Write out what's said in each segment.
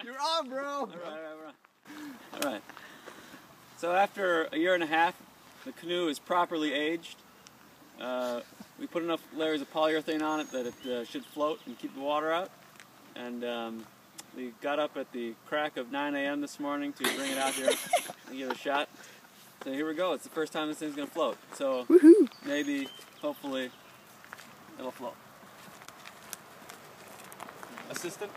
You're on, bro. All right. So after a year and a half, the canoe is properly aged. We put enough layers of polyurethane on it that it should float and keep the water out. And we got up at the crack of 9 a.m. this morning to bring it out here and give it a shot. So here we go. It's the first time this thing's going to float. So maybe, hopefully, it'll float. Assistant?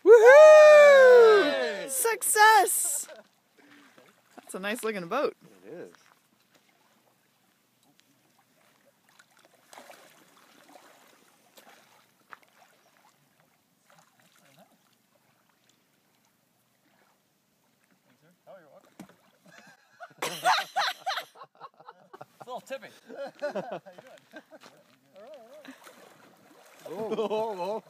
Woohoo! Success! That's a nice looking boat. It is. Oh, you're welcome. It's a little tippy. Oh.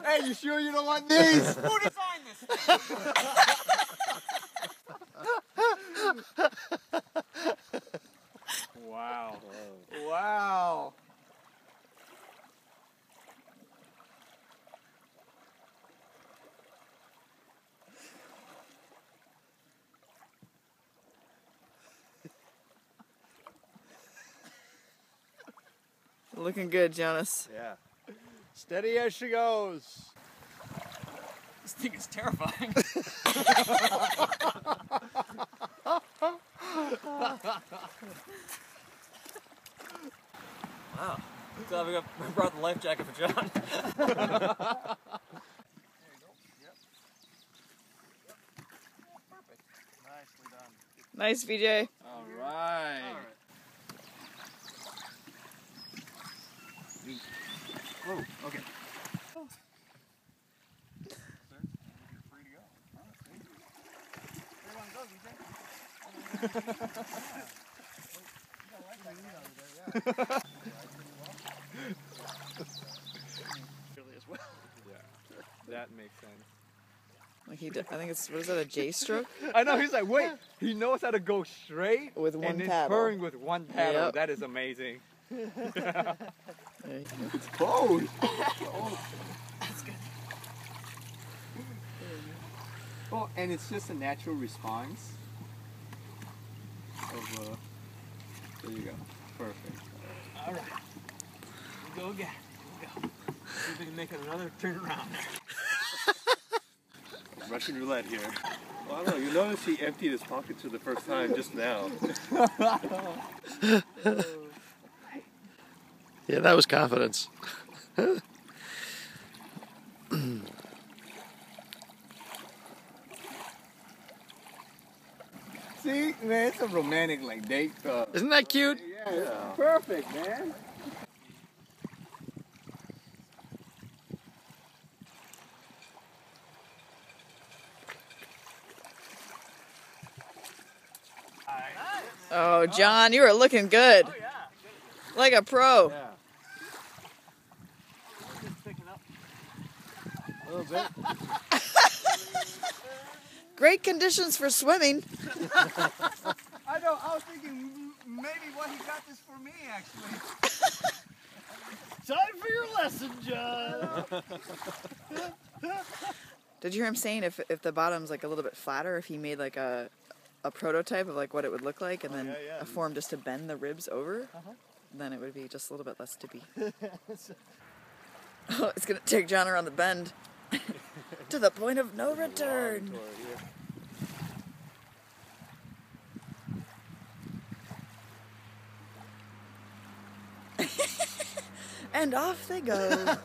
Hey, you sure you don't want these? Who designed this thing? Wow. Wow. Looking good, Jonas. Yeah. Steady as she goes. This thing is terrifying. Wow. Glad we brought the life jacket for John. There you go. Yep. Perfect. Nicely done. Nice, VJ. All right. Oh, okay. Oh. Sir, you're free to go. Oh, thank you. Where do you want to go, DJ? Really as well. Yeah, that makes sense. Like he did, I think it's, what is that, a J stroke? I know, he's like, wait, he knows how to go straight With one and then paddle. turn with one paddle. Yep. That is amazing. It's cold. That's good. Oh, and it's just a natural response of, there you go. Perfect. All right. We go again. Here we go. See if we can make it another turn around there. Russian roulette here. Well, I don't know. You notice he emptied his pockets for the first time just now. Yeah, that was confidence. See, man, it's a romantic like date. Isn't that cute? Yeah, it's perfect, man. Oh, John, you are looking good. Oh, yeah. Like a pro. Yeah. Just picking up. A little bit. Great conditions for swimming. I know. I was thinking maybe what he got this for me, actually. Time for your lesson, John. Did you hear him saying if the bottom's like a little bit flatter, if he made like a prototype of like what it would look like, and then a form just to bend the ribs over, then it would be just a little bit less tippy. Oh, it's gonna take John around the bend to the point of no return. And off they go.